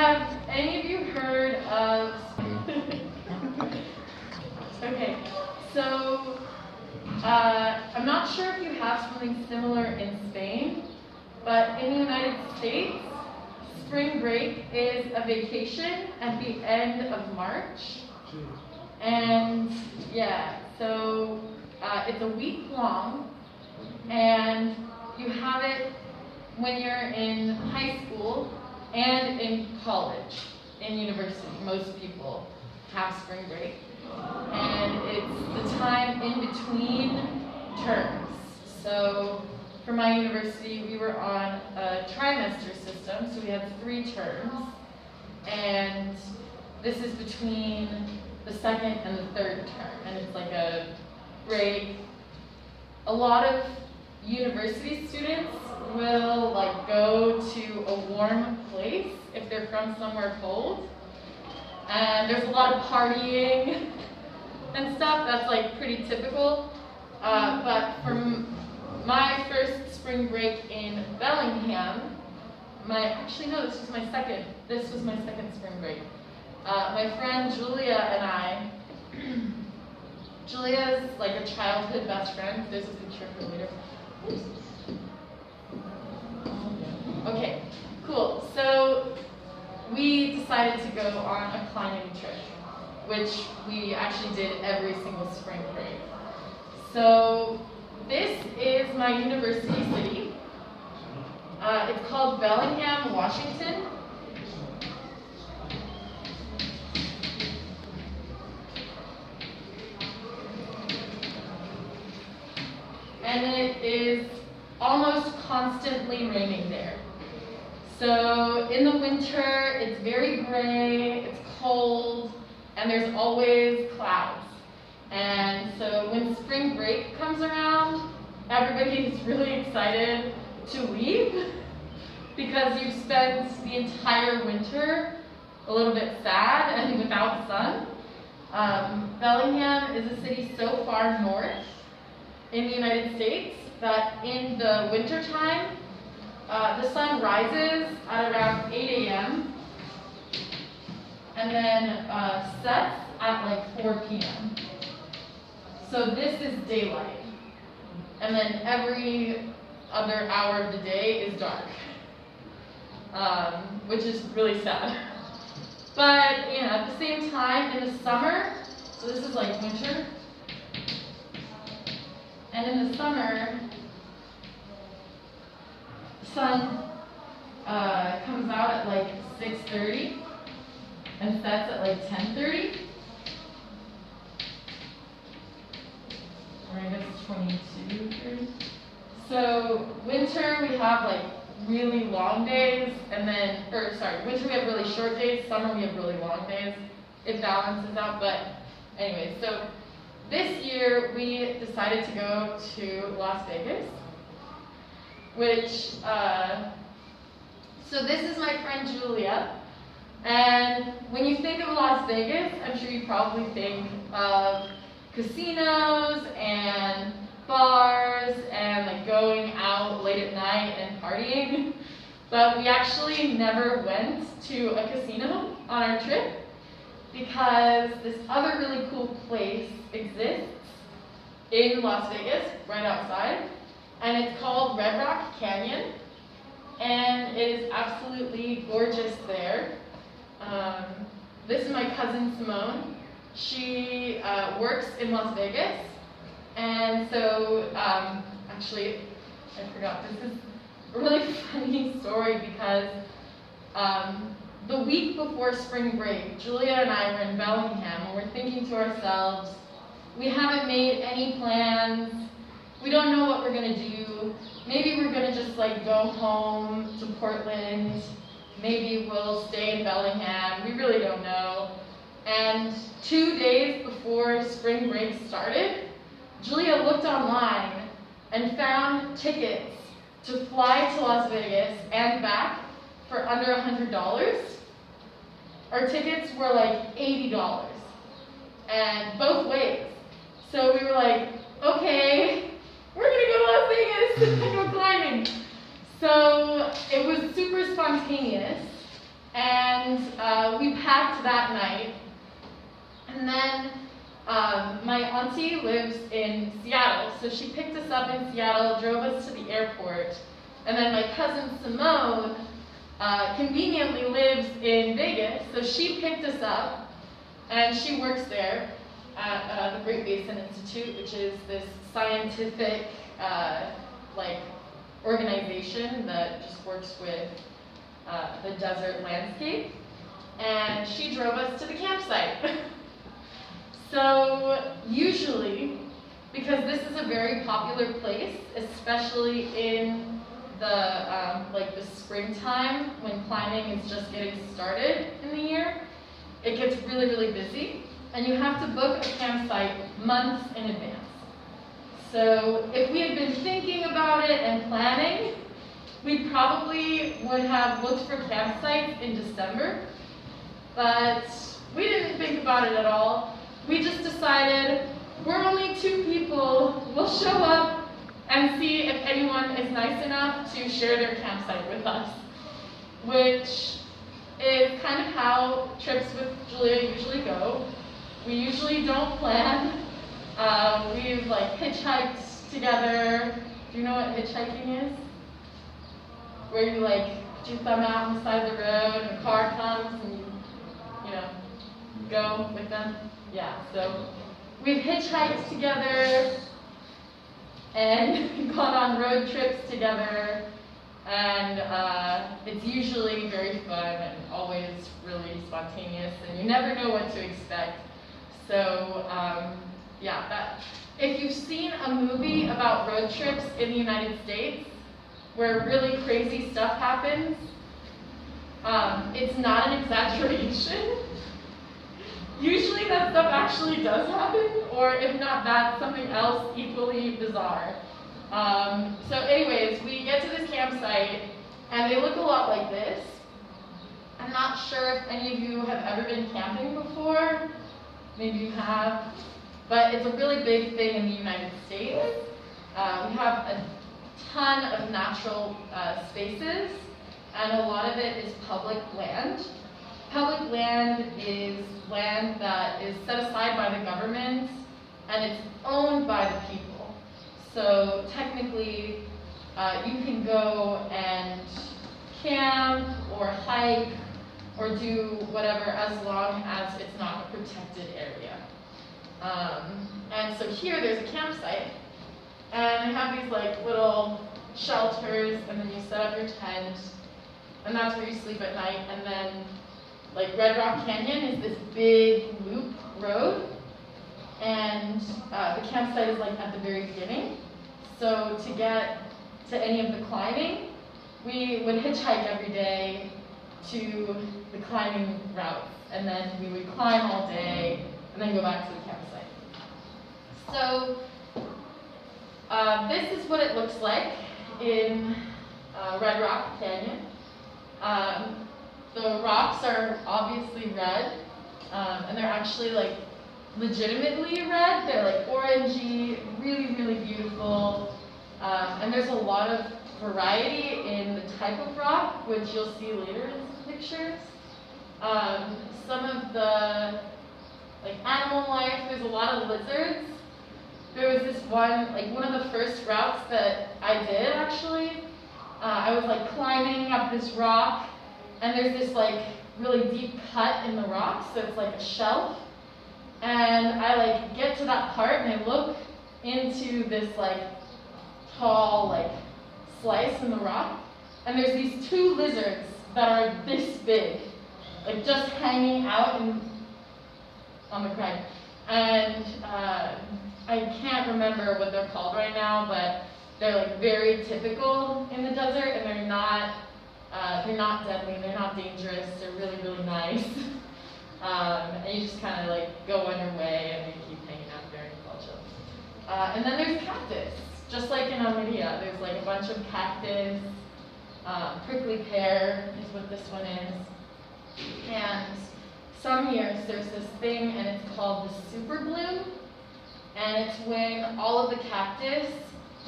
Have any of you heard of... Okay, so I'm not sure if you have something similar in Spain, but in the United States, spring break is a vacation at the end of March. And yeah, so it's a week long, and you have it when you're in high school and in college, in university. Most people have spring break. And it's the time in between terms. So for my university, we were on a trimester system, so we had 3 terms. And this is between the second and the third term, and it's like a break. A lot of university students will like go to a warm place if they're from somewhere cold. And there's a lot of partying and stuff. That's like pretty typical. But from my first spring break in Bellingham, this was my second spring break. My friend Julia and I, Julia's like a childhood best friend. There's a picture of her later. Oops. Okay, cool. So we decided to go on a climbing trip, which we actually did every single spring break. So this is my university city. It's called Bellingham, Washington. And it is almost constantly raining there. So in the winter, it's very gray, it's cold, and there's always clouds. And so when spring break comes around, everybody is really excited to leave because you've spent the entire winter a little bit sad and without sun. Bellingham is a city so far north in the United States that in the winter time, the sun rises at around 8 a.m. and then sets at like 4 p.m. So this is daylight. And then every other hour of the day is dark, which is really sad. But at the same time, in the summer, so this is like winter, and in the summer, the sun comes out at like 6:30 and sets at like 10:30. Or I guess 22:30. So winter we have like really long days, winter we have really short days, summer we have really long days. It balances out, but anyway, so this year we decided to go to Las Vegas, which, so this is my friend Julia, and when you think of Las Vegas, I'm sure you probably think of casinos and bars and like going out late at night and partying, but we actually never went to a casino on our trip because this other really cool place exists in Las Vegas, right outside, and it's called Red Rock Canyon, and it is absolutely gorgeous there. This is my cousin Simone. She works in Las Vegas, and so actually, I forgot, this is a really funny story because the week before spring break, Julia and I were in Bellingham, and we're thinking to ourselves, we haven't made any plans, we don't know what we're going to do, maybe we're going to just like go home to Portland, maybe we'll stay in Bellingham, we really don't know. And 2 days before spring break started, Julia looked online and found tickets to fly to Las Vegas and back for under $100. Our tickets were like $80, and both ways. So we were like, okay, we're gonna go to Las Vegas and go climbing. So it was super spontaneous. And we packed that night. And then my auntie lives in Seattle, so she picked us up in Seattle, drove us to the airport. And then my cousin Simone conveniently lives in Vegas, so she picked us up, and she works there at the Great Basin Institute, which is this scientific organization that just works with the desert landscape. And she drove us to the campsite. So usually, because this is a very popular place, especially in the springtime when climbing is just getting started in the year, it gets really, really busy, and you have to book a campsite months in advance. So if we had been thinking about it and planning, we probably would have looked for campsites in December, but we didn't think about it at all. We just decided we're only 2 people, we'll show up and see if anyone is nice enough to share their campsite with us, which is kind of how trips with Julia usually go. We usually don't plan. We've hitchhiked together. Do you know what hitchhiking is? Where you put your thumb out on the side of the road and a car comes and you go with them. Yeah, so we've hitchhiked together and gone on road trips together, and it's usually very fun and always really spontaneous, and you never know what to expect. So if you've seen a movie about road trips in the United States where really crazy stuff happens, it's not an exaggeration. Usually that stuff actually does happen, or if not that, something else equally bizarre. So anyways, we get to this campsite, and they look a lot like this. I'm not sure if any of you have ever been camping before. Maybe you have. But it's a really big thing in the United States. We have a ton of natural spaces, and a lot of it is public land. Public land is land that is set aside by the government, and it's owned by the people. So technically, you can go and camp or hike or do whatever as long as it's not a protected area. And so here there's a campsite, and they have these little shelters, and then you set up your tent, and that's where you sleep at night. And then Red Rock Canyon is this big loop road, and the campsite is at the very beginning. So to get to any of the climbing, we would hitchhike every day to the climbing routes, and then we would climb all day and then go back to the campsite. So this is what it looks like in Red Rock Canyon. The rocks are obviously red, and they're actually legitimately red. They're orangey, really, really beautiful. And there's a lot of variety in the type of rock, which you'll see later in some pictures. Some of the animal life, there's a lot of lizards. There was this one of the first routes that I did actually. I was climbing up this rock, and there's this really deep cut in the rock, so it's a shelf. And I get to that part, and I look into this tall slice in the rock, and there's these 2 lizards that are this big, just hanging out on the crag. And I can't remember what they're called right now, but they're very typical in the desert, and they're not deadly, they're not dangerous, they're really, really nice. And you just kind of go on your way, and they keep hanging out there and it's all chill. And then there's cactus, just like in Almeria. There's a bunch of cactus. Prickly pear is what this one is. And some years there's this thing, and it's called the super bloom. And it's when all of the cactus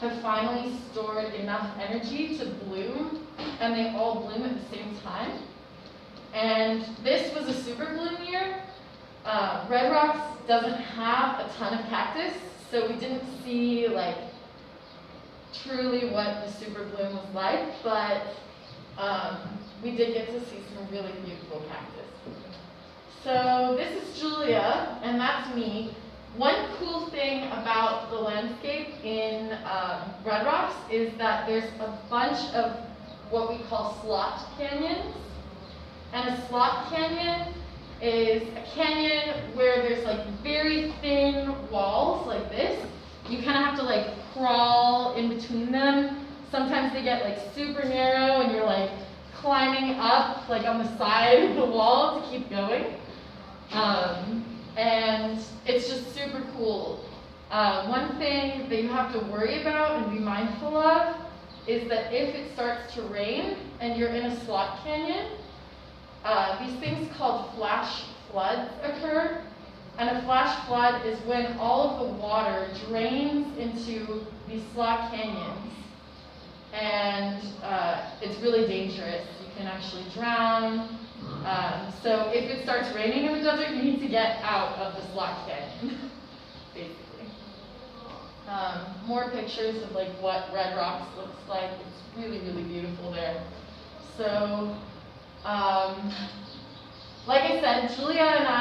have finally stored enough energy to bloom, and they all bloom at the same time. And this was a super bloom year. Red Rocks doesn't have a ton of cactus, so we didn't see like truly what the super bloom was like, but we did get to see some really beautiful cactus. So this is Julia, and that's me. One cool thing about the landscape in Red Rocks is that there's a bunch of what we call slot canyons. And a slot canyon is a canyon where there's like very thin walls like this. You kind of have to like crawl in between them. Sometimes they get like super narrow and you're like climbing up like on the side of the wall to keep going. And it's just super cool. One thing that you have to worry about and be mindful of is that if it starts to rain and you're in a slot canyon, these things called flash floods occur. And a flash flood is when all of the water drains into these slot canyons. And it's really dangerous. You can actually drown. So if it starts raining in the desert, you need to get out of the slot canyon, basically. More pictures of like what Red Rocks looks like. It's really, really beautiful there. So, like I said, Julia and I